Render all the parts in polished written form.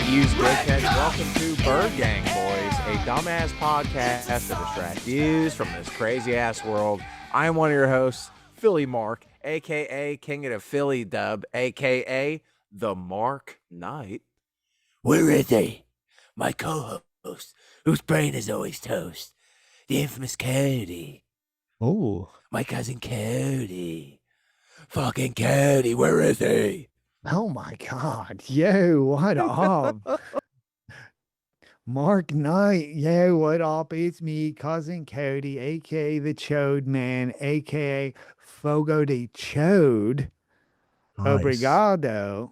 Use dickheads. Welcome to Birdgang, boys, a dumbass podcast to distract views from this crazy ass world. I am one of your hosts, Philly Mark, aka King of the Philly Dub, aka the Mark Knight. Where is he? My co-host, whose brain is always toast, the infamous Cody. Oh, My cousin Cody. Fucking Cody, where is he? oh my God. Yo, what up? Mark Knight. Yo, what up? It's me, cousin Cody, aka the Chode Man, aka Fogo de Chode. Obrigado.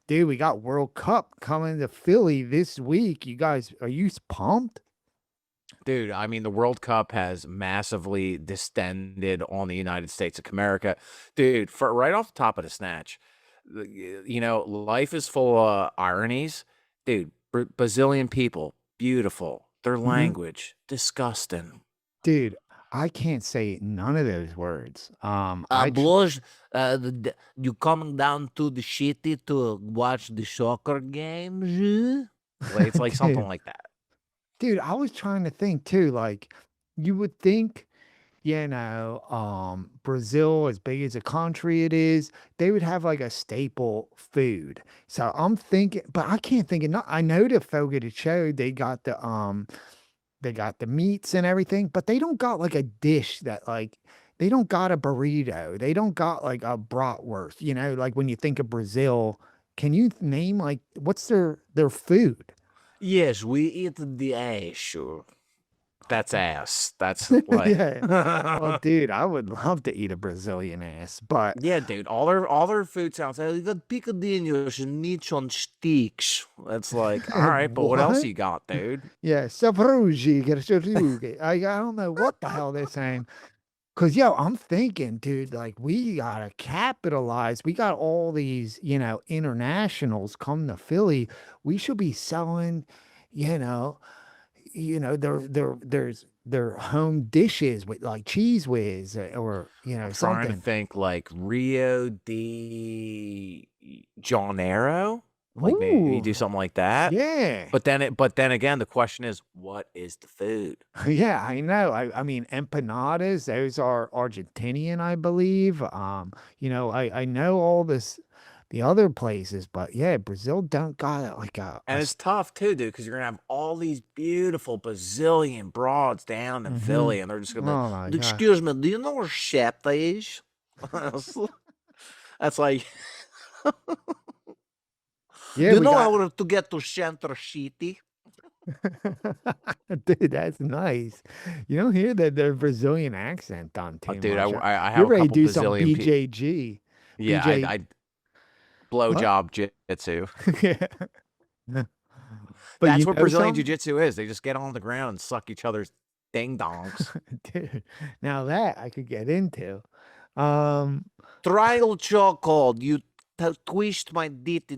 Dude, we got World Cup coming to Philly this week. You guys, are you pumped? Dude, I mean, the World Cup has massively distended on the United States of America. Dude, for right off the top of the snatch, you know, life is full of ironies. Dude, Brazilian people, beautiful. Their language, disgusting. Dude, I can't say none of those words. Blues, you coming down to the city to watch the soccer games? Like, it's like something Dude. like that. Dude, I was trying to think too, like you would think, Brazil, as big as a country it is, they would have like a staple food. So I'm thinking, but I can't think of not I know the Fogo de Chão, they got the meats and everything, but they don't got like a dish that like they don't got a burrito. They don't got like a bratwurst, like when you think of Brazil, can you name like what's their food? Yes, we eat the ass, sure. That's ass. That's like, Yeah. Well, dude, I would love to eat a Brazilian ass, but yeah, dude. All their food sounds like you got picadillos and meat on sticks. It's like, all right, but what else What? you got, dude? yeah, I don't know what the hell they're saying. Cause I'm thinking, dude, like we gotta capitalize. We got all these, internationals come to Philly. We should be selling, you know, their home dishes with like cheese whiz or Trying to something. think like Rio de Janeiro. Like maybe you do Ooh, something like that. yeah. But then again, the question is, what is the food? Yeah, I know. I mean, empanadas, those are Argentinian, I believe. I know all the other places, but yeah, Brazil don't got it like And it's tough too, dude, because you're gonna have all these beautiful Brazilian broads down in Philly, and they're just gonna Oh my be like, God. excuse me, do you know where Shep is? That's like, Yeah, you we know got how to get to Center City? dude, that's nice. You don't hear their Brazilian accent done Oh, too dude, much. I You're have a ready to couple do some Brazilian people. BJG. Yeah, BJ, I what? blowjob jitsu. Yeah. But That's you what know Brazilian some? jiu-jitsu is. They just get on the ground and suck each other's ding dongs. Dude, now that I could get into. Um, Triangle chokehold. You twist my dick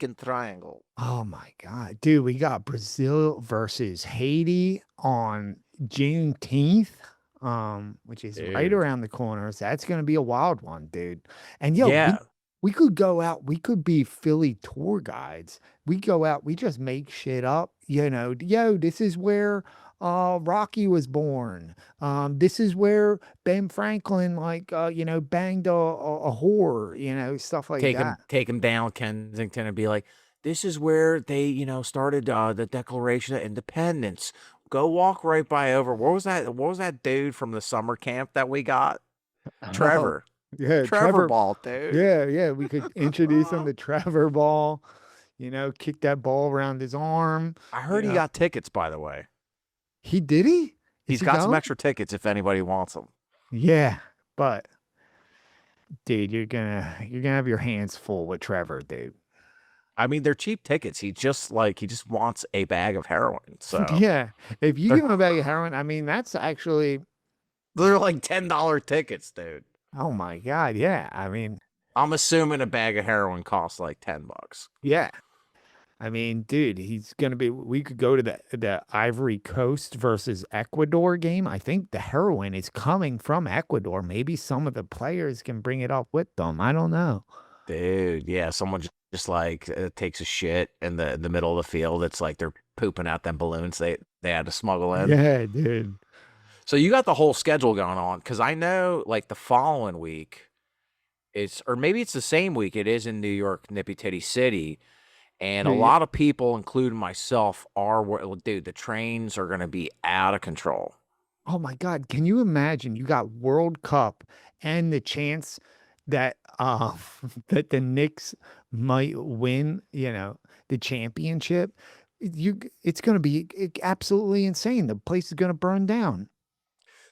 in triangle. Oh my God, dude, we got Brazil versus Haiti on Juneteenth, which is right Dude. around the corner. So that's gonna be a wild one, dude. And Yeah. we could go out, we could be Philly tour guides. We go out, we just make shit up, this is where Rocky was born. This is where Ben Franklin banged a whore, stuff like that. Take him down Kensington and be like, this is where they, started the Declaration of Independence. Go walk right by over. What was that dude from the summer camp that we got? Oh, Trevor. yeah, Trevor Trevor. Ball, dude. Yeah, we could introduce him to Trevor Ball, kick that ball around his arm. I heard he got tickets, by the way. He did he? Is He's he got some going? extra tickets if anybody wants them. Yeah, but dude, you're gonna have your hands full with Trevor, dude. I mean, they're cheap tickets. He just wants a bag of heroin. So Yeah, if you they're, give him a bag of heroin, I mean, that's actually, they're like $10 tickets, dude. oh my God, yeah. I mean, I'm assuming a bag of heroin costs like $10. yeah. I mean, dude, we could go to the Ivory Coast versus Ecuador game. I think the heroin is coming from Ecuador. Maybe some of the players can bring it up with them. I don't know. Dude, yeah, someone just like takes a shit in the middle of the field. It's like they're pooping out them balloons they had to smuggle in. Yeah, dude. So you got the whole schedule going on, because I know like the following week or maybe it's the same week. It is in New York, Nippy Titty City, and a Dude, lot of people, including myself, dude. The trains are gonna be out of control. oh my God, can you imagine? You got World Cup and the chance that that the Knicks might win, the championship. It's going to be absolutely insane. The place is going to burn down.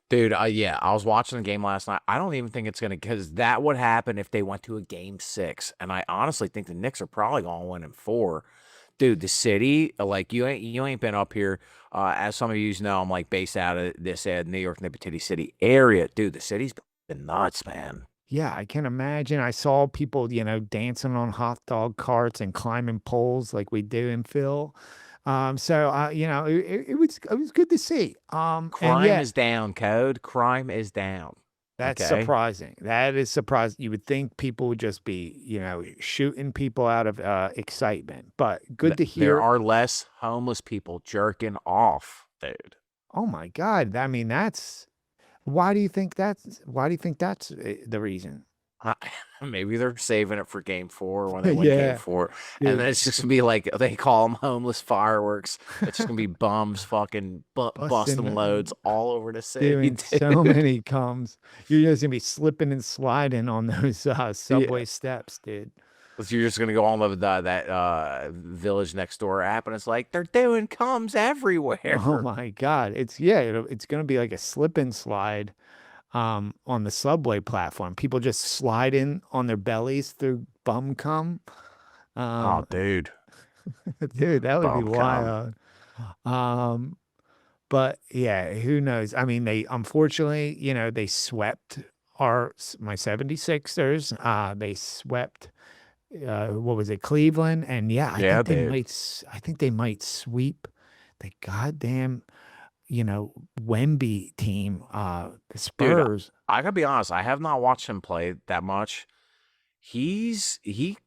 Dude, yeah, I was watching the game last night. I don't even think it's gonna, because that would happen if they went to a game 6, and I honestly think the Knicks are probably gonna win in 4. Dude, the city, like you ain't been up here. As some of you know, I'm like based out of this New York Nippity City area. Dude, the city's been nuts, man. Yeah, I can imagine. I saw people, dancing on hot dog carts and climbing poles like we do in Phil. So it was good to see. And Crime yeah, is down, Code. Crime is down. that's Okay. surprising. That is surprising. You would think people would just be, shooting people out of excitement, but good to There hear. are less homeless people jerking off, dude. Oh my God. I mean, why do you think that's the reason? Uh, Maybe they're saving it for game 4 when they win game Yeah, 4. And then dude, it's just gonna be like they call them homeless fireworks. It's just gonna be bums fucking busting busting, loads all over the city, doing so dude. many comes. You're just gonna be slipping and sliding on those Yeah. subway steps, dude. 'Cause you're just gonna go on that village next door app, and it's like they're doing comes Oh everywhere. my God. It's gonna be like a slip and slide on the subway platform. People just sliding on their bellies through bum cum. Oh, Um, dude, dude, that would be bum cum. wild. Um, but yeah, who knows? I mean, they unfortunately, they swept my 76ers. They swept what was it, Cleveland? And yeah, Yeah, dude. I think they might sweep the goddamn, Wemby team, the Dude, Spurs. I gotta be honest. I have not watched him play that much. He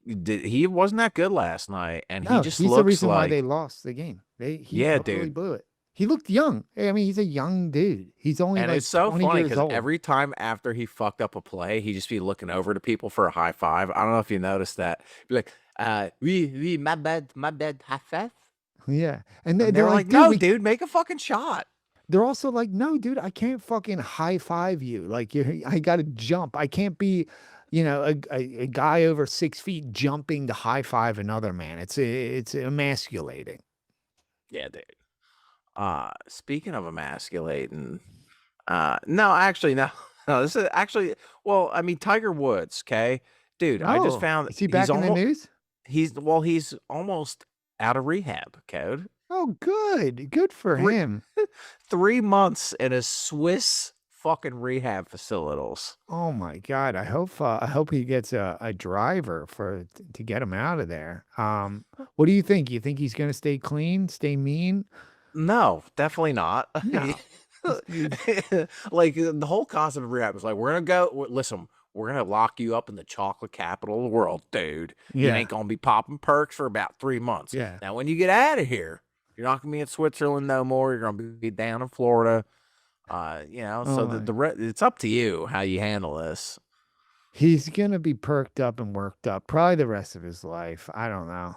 wasn't that good last night, and he No, just he's the looks reason why they like, lost the game. He yeah, totally dude. blew it. He looked young. I mean, he's a young dude. He's only And like it's so 20 funny years because old. every time after he fucked up a play, he just be looking over to people for a high five. I don't know if you noticed that. Be like, oui, my bad, high five. Yeah. And And they're they're like, like, dude, no, dude, make a fucking shot. they're also like, no, dude, I can't fucking high five you. Like, I got to jump. I can't be, a guy over 6 feet jumping to high five another man. It's emasculating. Yeah, dude. Speaking of emasculating, no, actually, no, no. This is actually, well, I mean, Tiger Woods. Okay, dude, I just Oh, found is he back in the news? he's almost out of rehab. Code Oh, good. Good for three him. 3 months in a Swiss fucking rehab facilities. Oh my God. I hope he gets a driver to get him out of there. What do you think? You think he's gonna stay clean, stay mean? No, definitely not. No. He's Like the whole concept of rehab is like, listen, we're gonna lock you up in the chocolate capital of the world, dude. You yeah, ain't gonna be popping perks for about 3 months. yeah. Now, when you get out of here, you're not gonna be in Switzerland no more. You're gonna be down in Florida. Oh So my. it's up to you how you handle this. He's gonna be perked up and worked up probably the rest of his life. I don't know.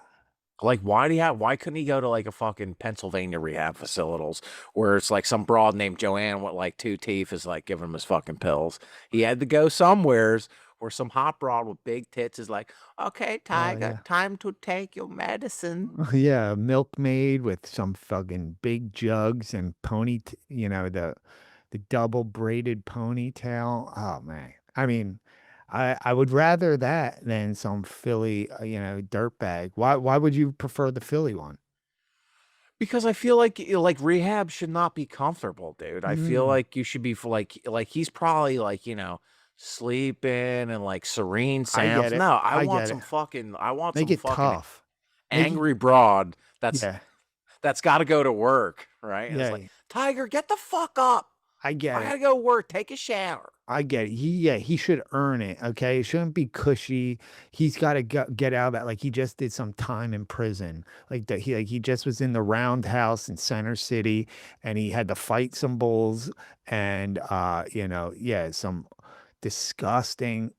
Like, why couldn't he go to like a fucking Pennsylvania rehab facilities where it's like some broad named Joanne with like 2 teeth is like giving him his fucking pills? He had to go somewheres where some hot broad with big tits is like, okay, Oh Tiger, yeah. time to take your medicine. Yeah, a milkmaid with some fucking big jugs and the double braided ponytail. Oh man. I mean, I would rather that than some Philly, dirtbag. Why would you prefer the Philly one? Because I feel like like rehab should not be comfortable, dude. I feel Mm, like you should be like he's probably like, sleeping and like serene I get sounds. it. No, I get it. I want Make some it fucking tough. Make it, angry broad yeah. that's got to go to work, right? And it's like, Yeah. Tiger, get the fuck up. I get I it. gotta go work, take a shower. I get it. He should earn it, okay? It shouldn't be cushy. He's gotta get out of that, like, he just did some time in prison. He just was in the roundhouse in Center City, and he had to fight some bulls and, yeah, some disgusting,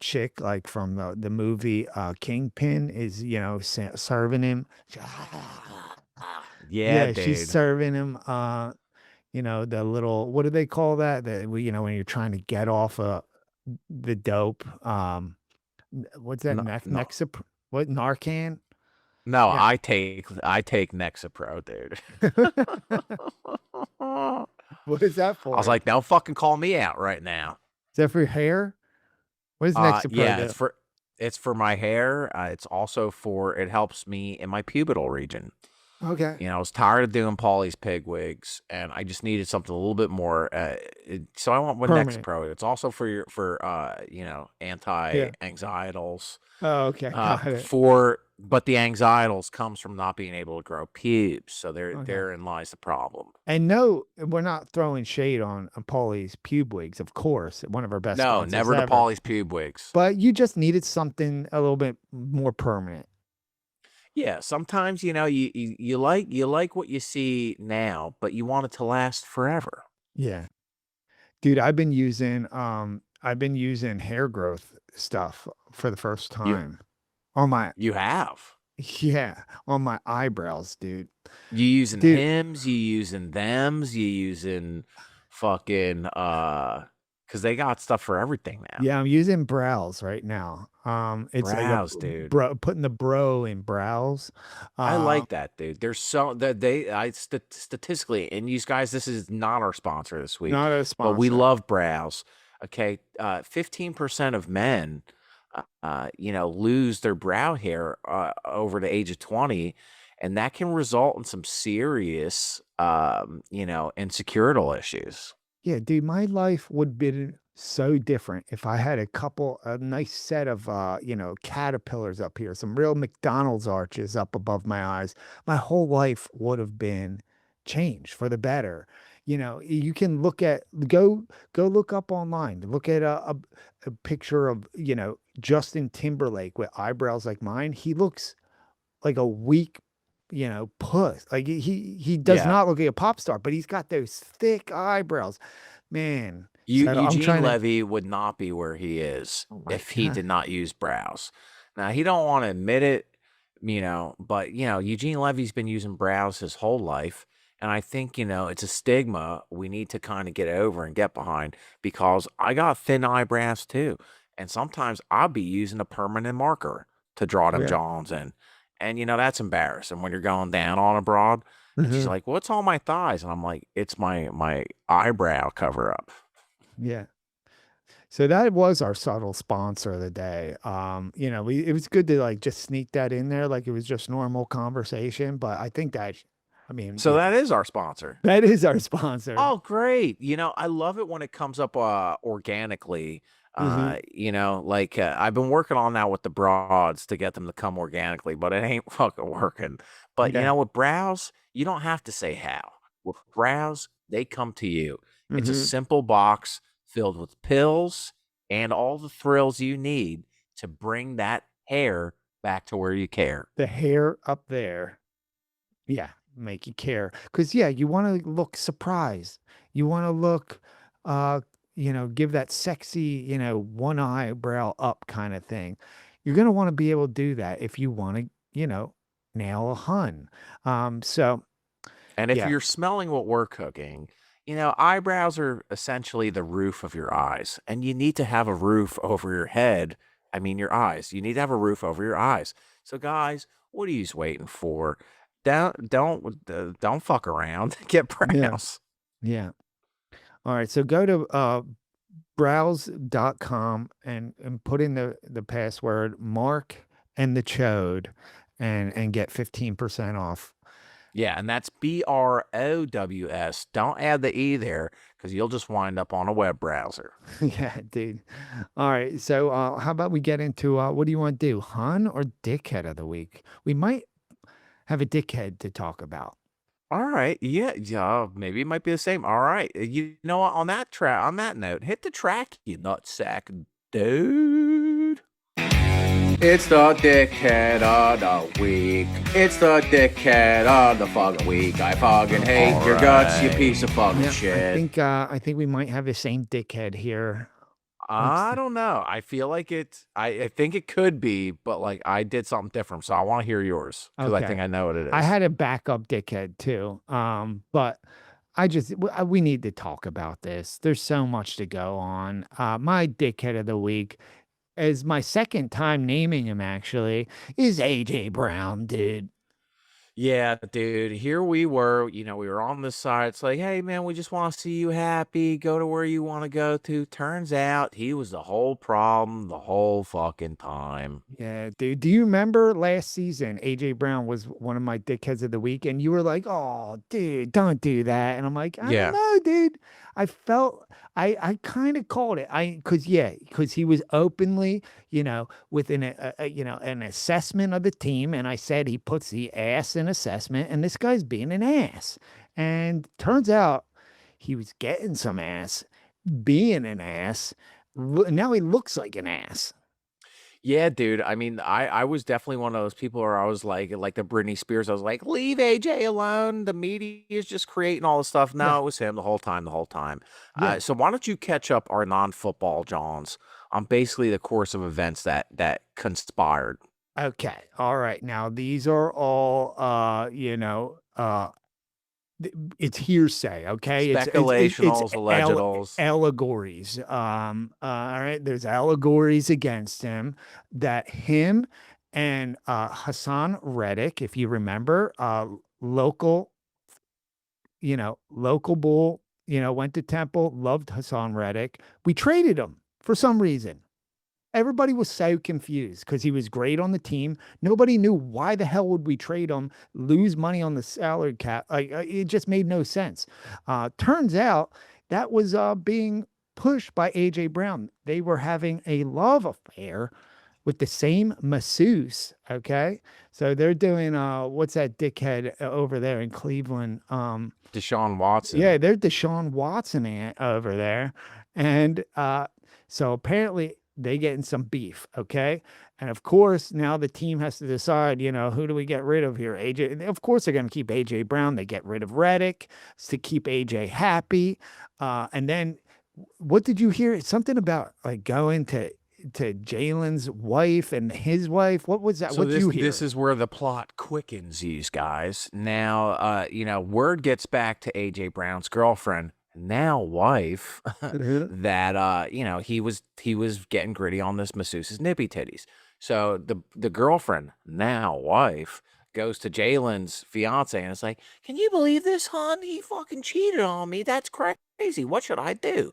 chick, like, from the movie, Kingpin is, serving him. Yeah, Yeah, she's dude. serving him, the little what do they call that? When you're trying to get off, the dope, what's that? No, no, What, Narcan? no. Yeah. I take Nexapro, dude. I What is that was for? like, don't fucking call me out right now. Is that for your hair? What does Nexapro Yeah, do? it's for my hair. It's also it helps me in my pubital region. Okay. I was tired of doing Paulie's pig wigs, and I just needed something a little bit more. So I went with Permanent. Nexapro. It's also for Yeah. anti-anxietals. Oh, okay, got it. But the anxietals comes from not being able to grow pubes. So Okay. therein lies the problem. And no, we're not throwing shade on Paulie's pube wigs, of course, one of our best No, sponsors never to ever. Paulie's pube wigs. But you just needed something a little bit more permanent. Yeah, sometimes you like what you see now, but you want it to last forever. Yeah. Dude, I've been using hair growth stuff for the first You time on my you have. yeah, on my eyebrows, dude. You using Dude, hims, you using thems, you using fucking because they got stuff for everything now. yeah, I'm using brows right now. It's like a Brows, dude. bro putting the bro in brows. I Um, like that, dude. There's so that statistically, and you guys, this is not our sponsor this week, not a but we sponsor. love brows. Okay, 15% of men, lose their brow hair over the age of 20, and that can result in some serious, insecurital issues. Yeah, dude, my life would be so different if I had a nice set of, caterpillars up here, some real McDonald's arches up above my eyes. My whole life would have been changed for the better. You can go look up online, look at a picture of, Justin Timberlake with eyebrows like mine. He looks like a weak, puss. Like he does Yeah, not look like a pop star, but he's got those thick eyebrows. Man, so I'm Eugene trying to Levy would not be where he is oh my if he god. did not use brows. Now he don't want to admit it, but Eugene Levy's been using brows his whole life, and I think it's a stigma we need to kind of get over and get behind because I got thin eyebrows too, and sometimes I'll be using a permanent marker to draw them Yeah. Johns in, and that's embarrassing when you're going down on a broad. And she's Mhm. like, "What's on my thighs?" And I'm like, "It's my eyebrow cover up." Yeah. So that was our subtle sponsor of the day. It was good to like just sneak that in there like it was just normal conversation, but I think I mean, So that is our sponsor. that is our sponsor. Oh, great. I love it when it comes up organically. Mhm. I've been working on that with the broads to get them to come organically, but it ain't fucking working. But Yeah. with brows, you don't have to say how. With brows, they come to you. It's a Mhm. simple box filled with pills and all the thrills you need to bring that hair back to where you care. The hair up there. Yeah, make you care. Cause yeah, you wanna look surprised. You wanna look, uh, give that sexy, one eyebrow up kinda thing. You're gonna wanna be able to do that if you wanna, nail a hun. So And if yeah, you're smelling what we're cooking, eyebrows are essentially the roof of your eyes, and you need to have a roof over your head. I mean, your eyes. You need to have a roof over your eyes. So, guys, what are you waiting for? Don't fuck around. Get yeah, brows. yeah. Alright, so go to, browse.com and put in the password Mark and the Chode and get 15% off. Yeah, and that's BROWS. Don't add the E there because you'll just wind up on a web browser. Yeah, dude. All right. So, how about we get into what do you want to do? Hun or dickhead of the week? We might have a dickhead to talk about. All right. Yeah. Yeah. Maybe it might be the same. All right. You know what? On that note, hit the track, you nutsack, dude. It's the dickhead of the week. It's the dickhead of the fucking week. I fucking hate your guts, you piece of fucking Yeah, shit. I think we might have the same dickhead here. I don't know. I feel like I think it could be, but like I did something different. So I want to hear yours because I think Okay. I know what it I is. had a backup dickhead too. But we need to talk about this. There's so much to go on. My dickhead of the week is my second time naming him actually is AJ Brown, dude. Yeah, dude, here we were, we were on this side. It's like, hey, man, we just want to see you happy. Go to where you want to go to. Turns out he was the whole problem the whole fucking time. Yeah, dude. Do you remember last season? AJ Brown was one of my dickheads of the week, and you were like, "Oh, dude, don't do that." And I'm like, "I don't Yeah. know, dude." I felt I kind of called it. Because he was openly, with an assessment of the team, and I said he puts the ass in assessment, and this guy's being an ass. And turns out he was getting some ass, being an ass. Now he looks like an ass. Yeah, dude. I mean, I was definitely one of those people where I was like the Britney Spears. I was like, leave AJ alone. The media is just creating all this stuff. Yeah, No, it was him the whole time, the whole time. yeah. So why don't you catch up our non-football Johns on basically the course of events that conspired? Okay. All right. Now these are all it's hearsay, okay? It's Speculationals, allegedals. allegories. All right, there's allegories against him that him and Hassan Reddick, if you remember, local, local bull, went to Temple, loved Hassan Reddick. We traded him for some reason. Everybody was so confused because he was great on the team. Nobody knew why the hell would we trade him, lose money on the salary cap. Like it just made no sense. Turns out that was being pushed by AJ Brown. They were having a love affair with the same masseuse. Okay, so they're doing what's that dickhead over there in Cleveland? Deshaun Watson. Yeah, they're Deshaun Watson over there. And so apparently they getting some beef, okay? And of course, now the team has to decide, who do we get rid of here? AJ. And of course, they're going to keep AJ Brown. They get rid of Reddick to keep AJ happy. And then what did you hear? Something about like going to Jalen's wife and his wife. What was that? So What you this hear? is where the plot quickens, these guys. Now, word gets back to AJ Brown's girlfriend, now wife, that he was getting gritty on this masseuse's nippy titties. So the girlfriend, now wife, goes to Jalen's fiance and it's like, "Can you believe this, hon? He fucking cheated on me. That's crazy. What should I do?"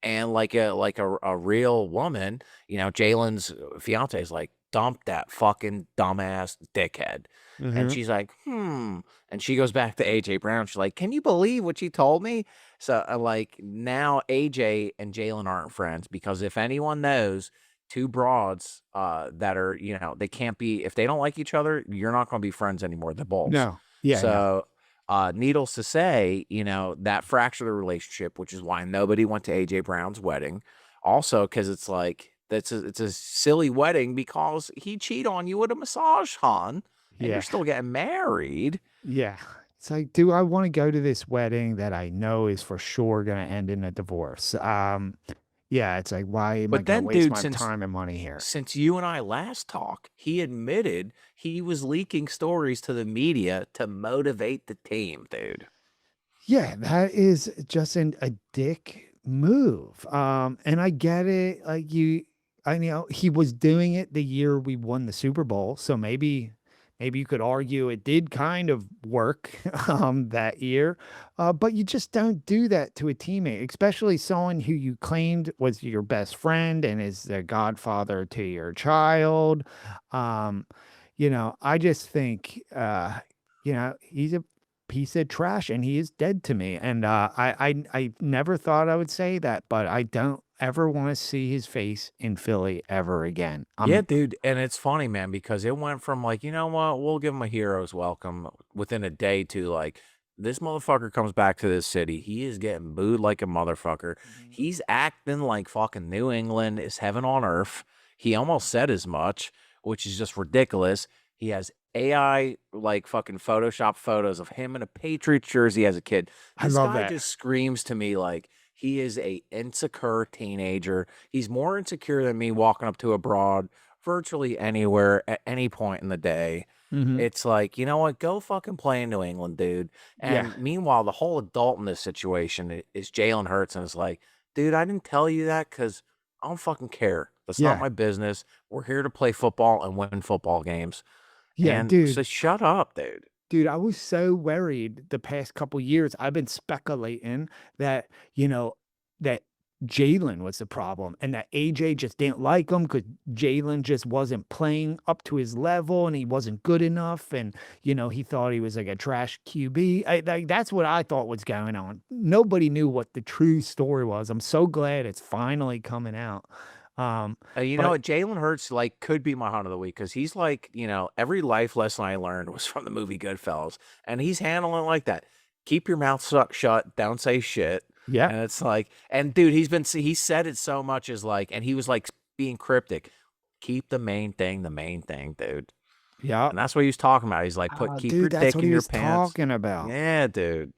And like a real woman, Jalen's fiance is like, "Dump that fucking dumbass dickhead." And Mhm. she's like, "Hmm." And she goes back to AJ Brown. She's like, "Can you believe what she told me?" So like now AJ and Jalen aren't friends because if anyone knows two broads that are, they can't be if they don't like each other, you're not going to be friends anymore. The bulls. No. Yeah, no. So needless to say, that fractured the relationship, which is why nobody went to AJ Brown's wedding. Also, because it's like it's a silly wedding because he cheated on you with a massage, hon, and you're Yeah. still getting married. Yeah. It's like, do I want to go to this wedding that I know is for sure going to end in a divorce? Yeah, it's like, why am I But going to then, waste dude, my since time and money here? since you and I last talked, he admitted he was leaking stories to the media to motivate the team, dude. Yeah, that is just a dick move. And I get it. I know he was doing it the year we won the Super Bowl, so maybe you could argue it did kind of work that year. But you just don't do that to a teammate, especially someone who you claimed was your best friend and is the godfather to your child. Um, I just think he's a piece of trash and he is dead to me. And I never thought I would say that, but I don't ever want to see his face in Philly ever again. Yeah, dude, and it's funny, man, because it went from like, you know what, we'll give him a hero's welcome within a day to like this motherfucker comes back to this city. He is getting booed like a motherfucker. He's acting like fucking New England is heaven on earth. He almost said as much, which is just ridiculous. He has AI like fucking Photoshop photos of him in a Patriots jersey as a kid. I This love guy that. just screams to me like he is a insecure teenager. He's more insecure than me walking up to a broad virtually anywhere at any point in the day. Mhm. It's like, you know what? Go fucking play in New England, dude. Yeah. And meanwhile, the whole adult in this situation is Jalen Hurts, and it's like, dude, I didn't tell you that because I don't fucking care. That's not Yeah. my business. We're here to play football and win football games. Yeah, And so dude. shut up, dude. Dude, I was so worried the past couple years. I've been speculating that, that Jalen was the problem and that AJ just didn't like him because Jalen just wasn't playing up to his level and he wasn't good enough. And, he thought he was like a trash QB. That's what I thought was going on. Nobody knew what the true story was. I'm so glad it's finally coming out. You know But what? Jalen Hurts like could be my hunt of the week because he's like, every life lesson I learned was from the movie Goodfellas, and he's handling it like that. Keep your mouth shut. Don't say shit. yeah, And it's like, and dude, he said it so much as like, and he was like being cryptic. Keep the main thing, dude. yeah. And that's what he was talking about. He's like, keep your Dude, that's dick what in he your was pants. talking about. Yeah, dude.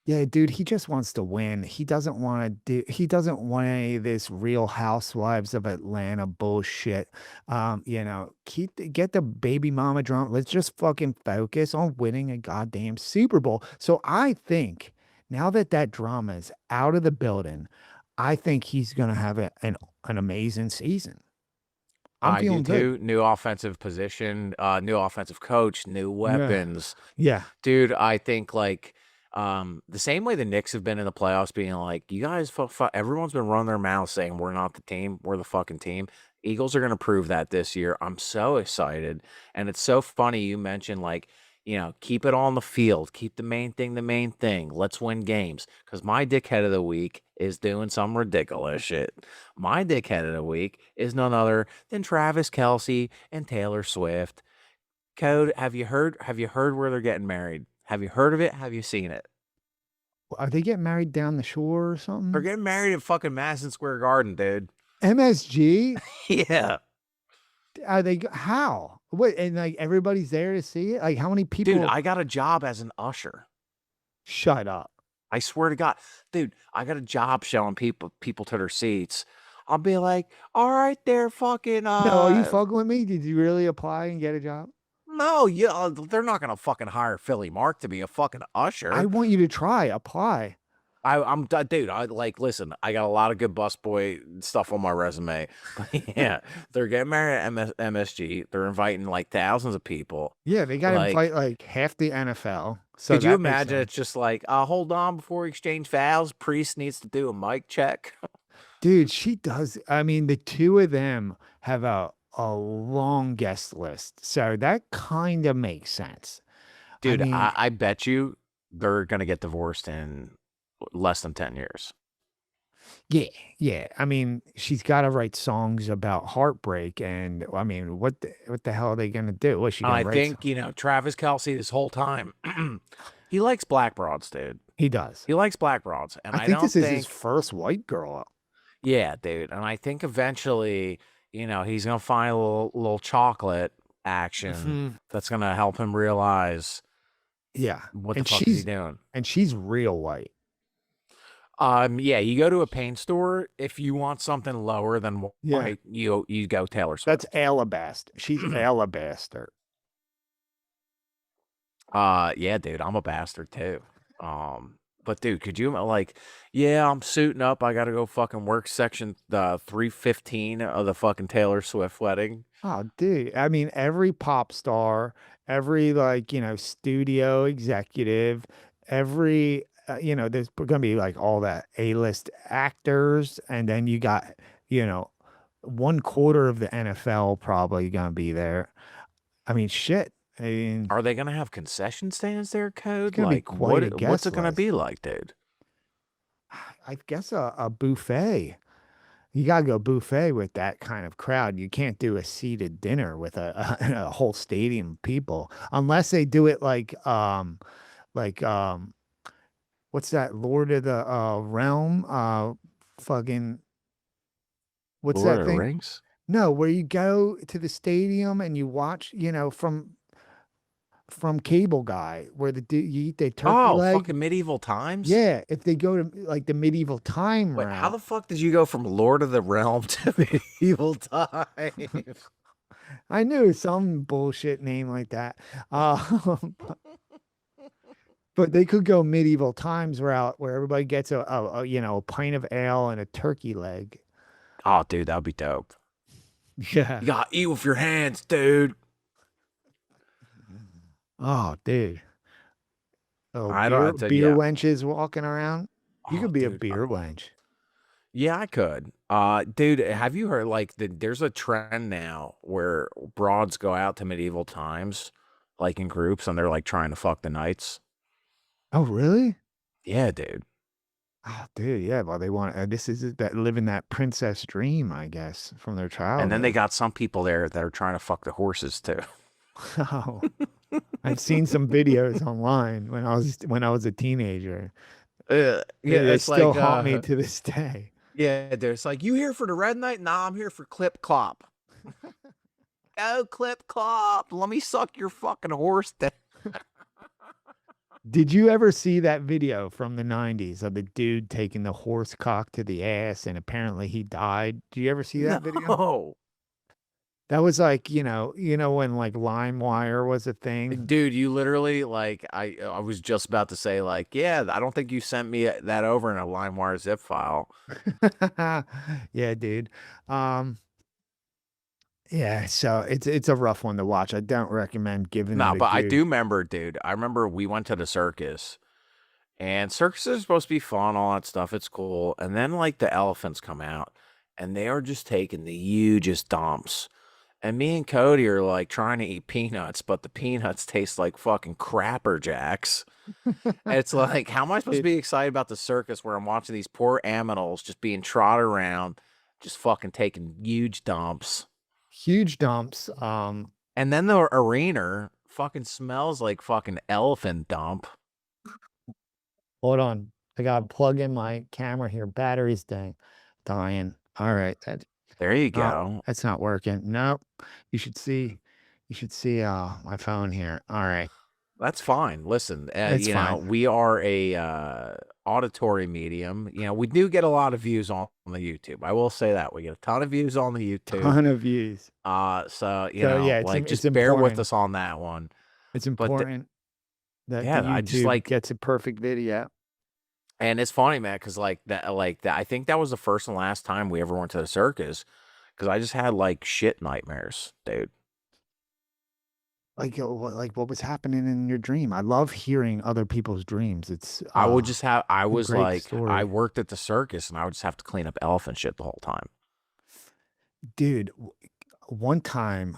Yeah, dude, he just wants to win. He doesn't want any of this Real Housewives of Atlanta bullshit. Get the baby mama drunk. Let's just fucking focus on winning a goddamn Super Bowl. So I think now that that drama is out of the building, I think he's gonna have an amazing season. I'm I do feeling good. too. New offensive position, new offensive coach, new Yeah. weapons. Yeah. Dude, I think like the same way the Knicks have been in the playoffs, being like, you guys, everyone's been running their mouths saying we're not the team, we're the fucking team. Eagles are going to prove that this year. I'm so excited. And it's so funny you mentioned like, keep it on the field, keep the main thing the main thing. Let's win games. Because my dickhead of the week is doing some ridiculous shit. My dickhead of the week is none other than Travis Kelce and Taylor Swift. Code, have you heard where they're getting married? Have you heard of it? Have you seen it? Are they getting married down the shore or They're something? getting married at fucking Madison Square Garden, dude. MSG? Yeah. Are they how? What, and, like, everybody's there to see it? Like, how many Dude, people I got a job as an usher. shut up. I swear to God. Dude, I got a job showing people to their seats. I'll be like, all right there, fucking No, are you fucking with me? Did you really apply and get a job? no, yeah, they're not gonna fucking hire Philly Mark to be a fucking I usher. want you to try, apply. Dude, I like, listen, I got a lot of good busboy stuff on my resume. But yeah, they're getting married at MSG. They're inviting like thousands of people. Yeah, they gotta Like, invite, like, half the NFL, so could you that makes imagine sense. it's just like, hold on before we exchange vows, priest needs to do a mic check. Dude, she does I mean, the 2 of them have a long guest list, so that kinda makes sense. I Dude, mean I bet you they're gonna get divorced in less than 10 years. yeah, yeah. I mean, she's gotta write songs about heartbreak, and, I mean, what the hell are they gonna do? What, she And gonna I write think, Travis Kelce this whole time, he likes black broads, dude. He does. He likes black broads. And I I think don't this is his think, first white girl. yeah, dude. And I think eventually, he's gonna find a little chocolate action Mhm. that's gonna help him realize Yeah, what the and fuck is he doing. she's real white. Yeah, you go to a paint store if you want something lower than Yeah. white, you go Taylor That's Swift. alabaster. She's alabaster. Yeah, dude, I'm a bastard too. But dude, could you like, yeah, I'm suiting up. I gotta go fucking work section 315 of the fucking Taylor Swift wedding. Oh, dude. I mean, every pop star, every, like, studio executive, every, there's gonna be like all that A-list actors, and then you got, you know, 1/4 of the NFL probably gonna be there. I mean, shit. I mean, Are they gonna have concession stands there, it's Code? gonna be Like, quite a what's guest it gonna list. be like, dude? I guess a buffet. You gotta go buffet with that kind of crowd. You can't do a seated dinner with a, a whole stadium of people unless they do it like what's that? Lord of the Realm? Fucking what's Lord that of the thing? Rings. No, where you go to the stadium and you watch, from Cable Guy, where you eat their turkey Oh, leg. fucking medieval times. Yeah, if they go to like the medieval time Wait, how route. the fuck did you go from Lord of the Realm to medieval times? I knew some bullshit name like that. Uh, but they could go medieval times route where everybody gets a pint of ale and a turkey leg. Oh, dude, that would be dope. Yeah. You gotta eat with your hands, dude. Oh, dude. Oh, I don't. I said, beer yeah. wenches walking around. You Oh, could be a dude. beer wench. Yeah, I could. Dude, have you heard like there's a trend now where broads go out to medieval times, like in groups, and they're like trying to fuck the knights. Oh, really? Yeah, dude. Oh, dude, yeah. Well, they want this is that living that princess dream, I guess, from their And then they childhood. got some people there that are trying to fuck the horses too. Oh, I've seen some videos online when I was a teenager. Yeah, They it's still like haunt me to this day. yeah, there's like, you here for the red knight? Nah, I'm here for clip clop. Go clip clop. Let me suck your fucking horse dick. Did you ever see that video from the 90s of the dude taking the horse cock to the ass and apparently he died? Do you ever see that video? No. That was like, when like LimeWire was a thing. Dude, you literally like I was just about to say like, yeah, I don't think you sent me that over in a LimeWire zip file. Yeah, dude. Um, yeah, so it's a rough one to watch. I don't recommend giving No, it a but I do dude. remember, dude. I remember we went to the circus and circuses are supposed to be fun, all that stuff. It's cool. And then like the elephants come out and they are just taking the hugest dumps. And me and Cody are like trying to eat peanuts, but the peanuts taste like fucking Crapper Jacks. It's like, how am I supposed to It, be excited about the circus where I'm watching these poor aminals just being trotted around, just fucking taking huge dumps? huge dumps. And then the arena fucking smells like fucking elephant dump. Hold on. I gotta plug in my camera here. Battery's dying. All right. There you No, go. that's not working. Nope. You should see my phone here. All right. That's fine. Listen, It's fine. we are a auditory medium. We do get a lot of views on the YouTube. I will say that. We get a ton of views on the YouTube. Ton of views. So, So yeah, like it's just bear with important. us on that one. It's But important that the yeah, I just YouTube like, gets a perfect video. and it's funny, man, because like that, I think that was the first and last time we ever went to the circus, because I just had like shit nightmares, dude. Like what was happening in your dream? I love hearing other people's dreams. It's I would just have, I a was great like, I story. worked at the circus, and I would just have to clean up elephant shit the whole time. Dude, one time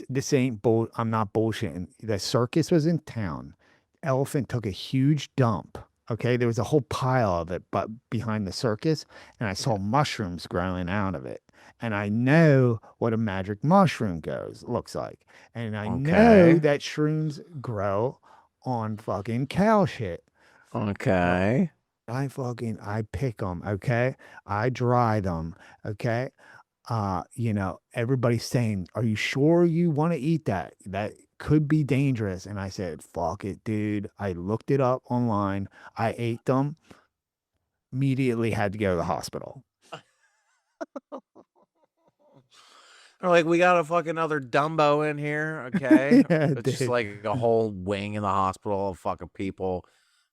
this ain't I'm not bullshitting. The circus was in town. Elephant took a huge dump. Okay, there was a whole pile of it, but behind the circus, and I saw mushrooms growing out of it. And I know what a magic mushroom looks like. And I know Okay. that shrooms grow on fucking cow shit. Well, Okay. I pick them, okay? I dry them, okay? Everybody's saying, "Are you sure you want to eat that? That could be dangerous." And I said, "Fuck it, dude." I looked it up online. I ate them. Immediately had to go to the hospital. They're like, we got a fucking other Dumbo in here, okay? Yeah, It's just dude. like a whole wing in the hospital of fucking people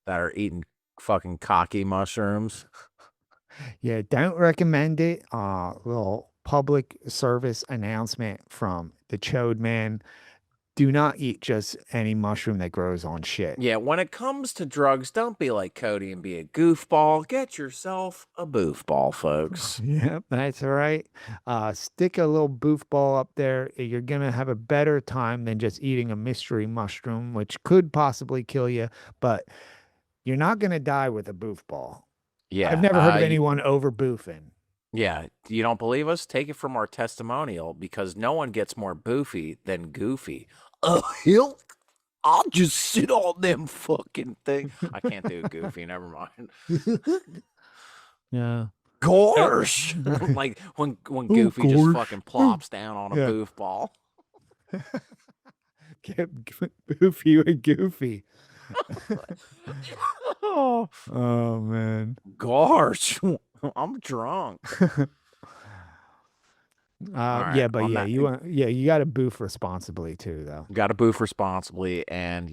that are eating fucking cocky mushrooms. Yeah, don't recommend it. Little public service announcement from the Chode Man. Do not eat just any mushroom that grows on shit. Yeah, when it comes to drugs, don't be like Cody and be a goofball. Get yourself a boofball, folks. Yeah, that's all right. Stick a little boof ball up there. You're gonna have a better time than just eating a mystery mushroom, which could possibly kill you, but you're not gonna die with a boof ball. I've Yeah, never heard of anyone over boofing. yeah. You don't believe us? Take it from our testimonial, because no one gets more boofy than goofy. Oh, I'll just sit on them fucking thing. I can't do Goofy. Never mind. Yeah. Gosh, like when Goofy just gosh. fucking plops down on a Yeah. boof ball. Get Goofy with Goofy. Oh Oh man. gosh, I'm drunk. All right, Yeah, but on yeah, that, you got to boof responsibly too, though. got to boof responsibly, and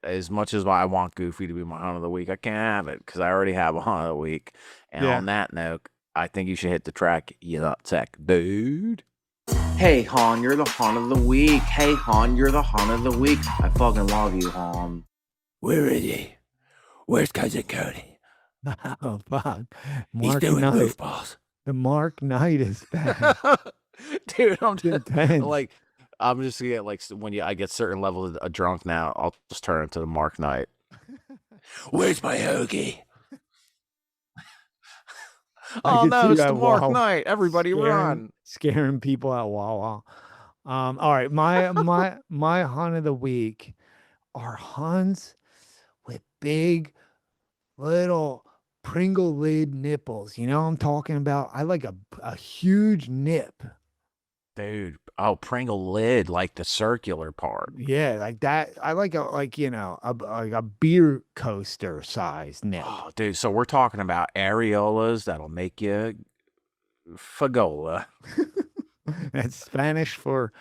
as much as I want Goofy to be my hunt of the week, I can't have it because I already have a hunt of the week. And Yeah. on that note, I think you should hit the track, you nutsack, dude. Hey, Han, you're the hunt of the week. Hey, Han, you're the hunt of the week. I fucking love you, Han. Where is he? Where's Cousin Cody? Oh fuck, He's Mark doing Knight. goofballs. The Mark Knight is back. Dude, I'm just Intense. like, I'm just gonna get like when I get certain levels of drunk now, I'll just turn into the Mark Knight. Where's my hoagie? Oh can no, see it's the that Mark Wawa Knight! Everybody run! scaring people at Wawa. All right, my hunt of the week are Huns with big little Pringle lid nipples. You know what I'm talking about? I like a huge nip. Dude, oh Pringle lid, like the circular part. Yeah, like that. I like like a beer coaster size nip. Oh, dude, so we're talking about areolas that'll make you fagola. That's Spanish for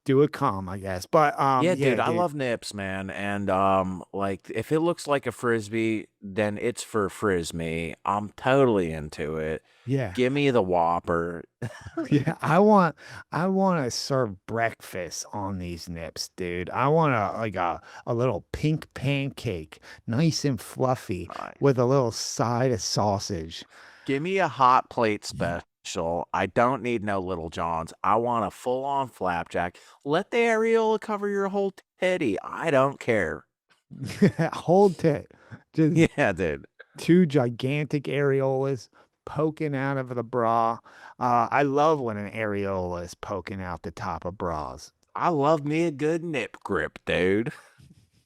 do a cum, I guess. But Yeah, yeah, dude, I love nips, man. And like if it looks like a frisbee, then it's for frisbee. I'm totally into it. yeah. Give me the Whopper. Yeah, I want to serve breakfast on these nips, dude. I want a little pink pancake, nice and fluffy, Nice. with a little side of sausage. Give me a hot plate special. I don't need no Little Johns. I want a full-on flapjack. Let the areola cover your whole titty. I don't care. Hold it. Just Yeah, dude. two gigantic areolas poking out of the bra. I love when an areola is poking out the top of bras. I love me a good nip grip, dude.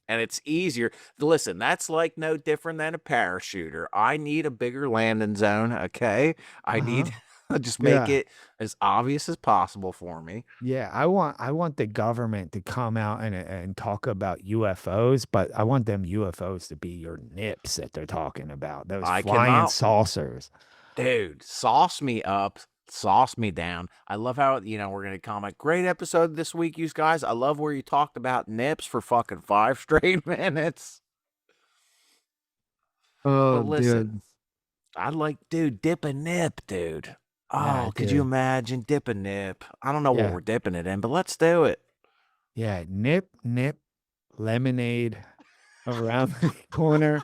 And it's easier. Listen, that's like no different than a parachuter. I need a bigger landing zone, okay? I need just make Yeah. it as obvious as possible for me. Yeah, I want the government to come out and talk about UFOs, but I want them UFOs to be your nips that they're talking about. Those I flying cannot- saucers. Dude, sauce me up, sauce me down. I love how, we're going to comment. Great episode this week, you guys. I love where you talked about nips for fucking 5 straight minutes. Oh, But listen, I'd like, dude, dip a nip, dude. Oh, Yeah, could you dude. imagine dip a nip? I don't know what Yeah. we're dipping it in, but let's do it. Yeah, nip, lemonade around the corner.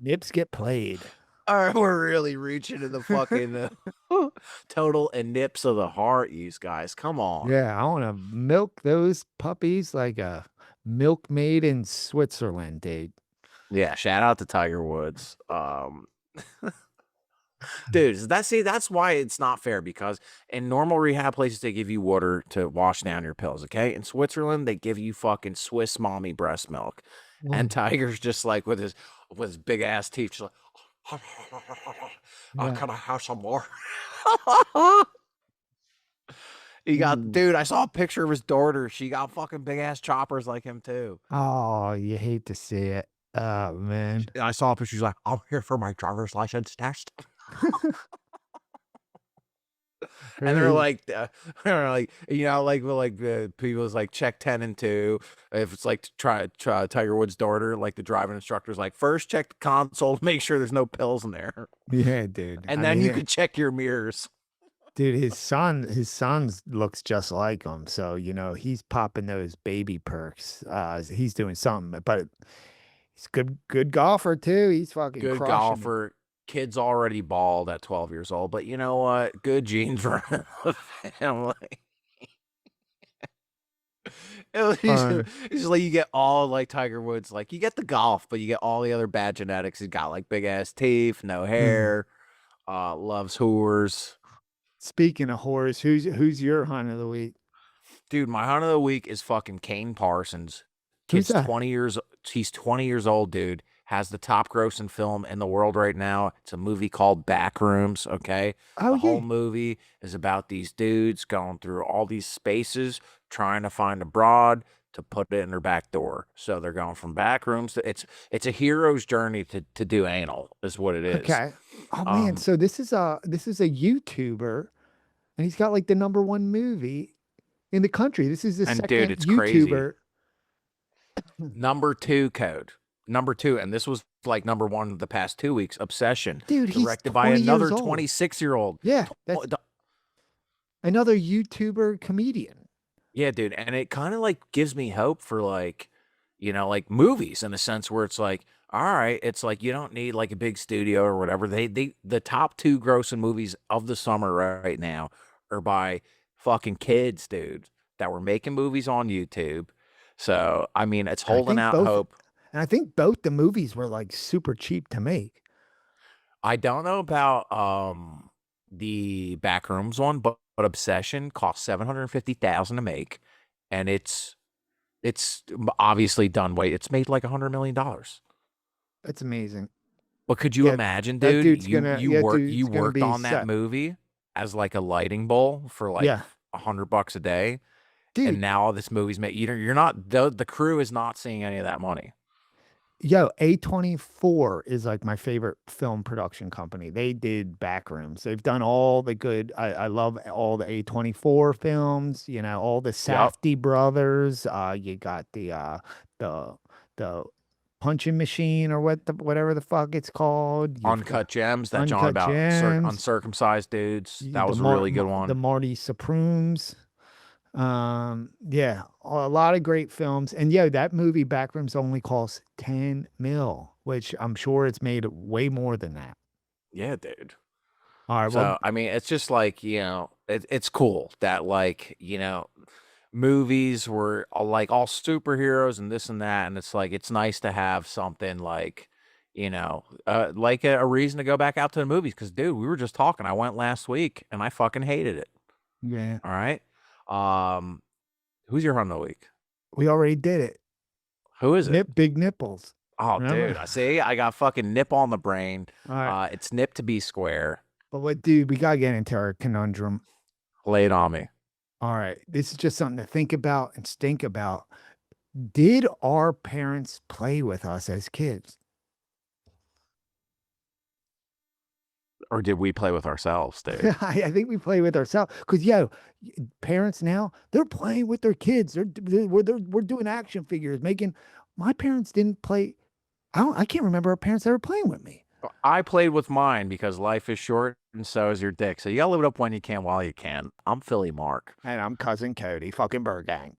Nips get played. All right, we're really reaching to the fucking total and nips of the heart, you guys. Come on. Yeah, I want to milk those puppies like a milkmaid in Switzerland, dude. Yeah, shout out to Tiger Woods. Dude, that's why it's not fair, because in normal rehab places they give you water to wash down your pills, okay? In Switzerland they give you fucking Swiss mommy breast milk. And Tiger's just like with his big ass teeth, just like, Yeah. can I have some more? He got, dude, I saw a picture of his daughter. She got fucking big ass choppers like him too. Oh, you hate to see it. Oh, man. And I saw a picture. She's like, I'm here for my driver's license test. And they're like, people's like check 10 and 2. If it's like to try Tiger Woods' daughter, like the driving instructor's like, first check the console to make sure there's no pills in there, Yeah, dude. and I then you mean, could check your mirrors. dude, his son looks just like him. So, he's popping those baby perks. He's doing something, but he's good golfer too. He's fucking Good crushing it. golfer. Kid's already bald at 12 years old, but you know what? Good genes for the family. It's like you get all like Tiger Woods, like you get the golf, but you get all the other bad genetics. He's got like big ass teeth, no hair, loves whores. Speaking of whores, who's your hunt of the week? Dude, my hunt of the week is fucking Kane Parsons. Who's Kid's that? 20 years. He's 20 years old, dude. Has the top grossing film in the world right now. It's a movie called Backrooms. Okay, Oh the whole yeah. movie is about these dudes going through all these spaces trying to find a broad to put it in their back door. So they're going from back rooms to it's a hero's journey to do anal is what it is. Okay. Oh man, Um, so this is a YouTuber, and he's got like the #1 movie in the country. This is the and dude, second it's crazy. YouTuber. Number two code. Number two, and this was like number one the past 2 weeks. Obsession, Dude, he's directed by 20 another years old. 26-year-old. Yeah, that's another YouTuber comedian. Yeah, dude, and it kind of like gives me hope for like, like movies in a sense where it's like, all right, it's like you don't need like a big studio or whatever. The top two grossing movies of the summer right now are by fucking kids, dude, that were making movies on YouTube. So I mean, it's I holding think out both, hope. and I think both the movies were like super cheap to make. I don't know about the Backrooms one, but Obsession cost $750,000 to make, and it's obviously done. Wait, it's made like $100 million. That's amazing. But could you Yeah, imagine, that dude? dude's You gonna, you yeah, work dude's you gonna worked be on that set. movie as like a lighting bowl for like Yeah, $100 a day, and dude. now this movie's made. You're not the crew is not seeing any of that money. Yo, A24 is like my favorite film production company. They did Backrooms. They've done all the good. I love all the A24 films. All the Yep. Safdie brothers. You got the the punching machine or whatever the fuck it's called. You've got Uncut Gems, that John Uncut about Gems. uncircumcised dudes. That The was a really good The one. Marty Supremes. Yeah, a lot of great films. And yeah, that movie Backrooms only costs 10 mil, which I'm sure it's made way more than that. Yeah, dude. All right, well, So I mean, it's just like it's cool that like movies were like all superheroes and this and that, and it's like it's nice to have something like like a reason to go back out to the movies. Because dude, we were just talking. I went last week and I fucking hated it. yeah, All right, um, who's your hunt of the week? we already did it. Who is it? Big nipples. Oh, Remember? dude, I see. I got fucking nip on the brain. All right. It's nip to be square. But dude, we gotta get into our conundrum. Lay it on me. All right. This is just something to think about and stink about. Did our parents play with us as kids? Or did we play with ourselves, dude? I think we play with ourselves because parents now they're playing with their kids. We're doing action figures, making. My parents didn't play. I can't remember our parents ever playing with me. I played with mine because life is short and so is your dick. So you gotta live it up when you can while you can. I'm Philly Mark. And I'm cousin Cody, fucking Birdgang.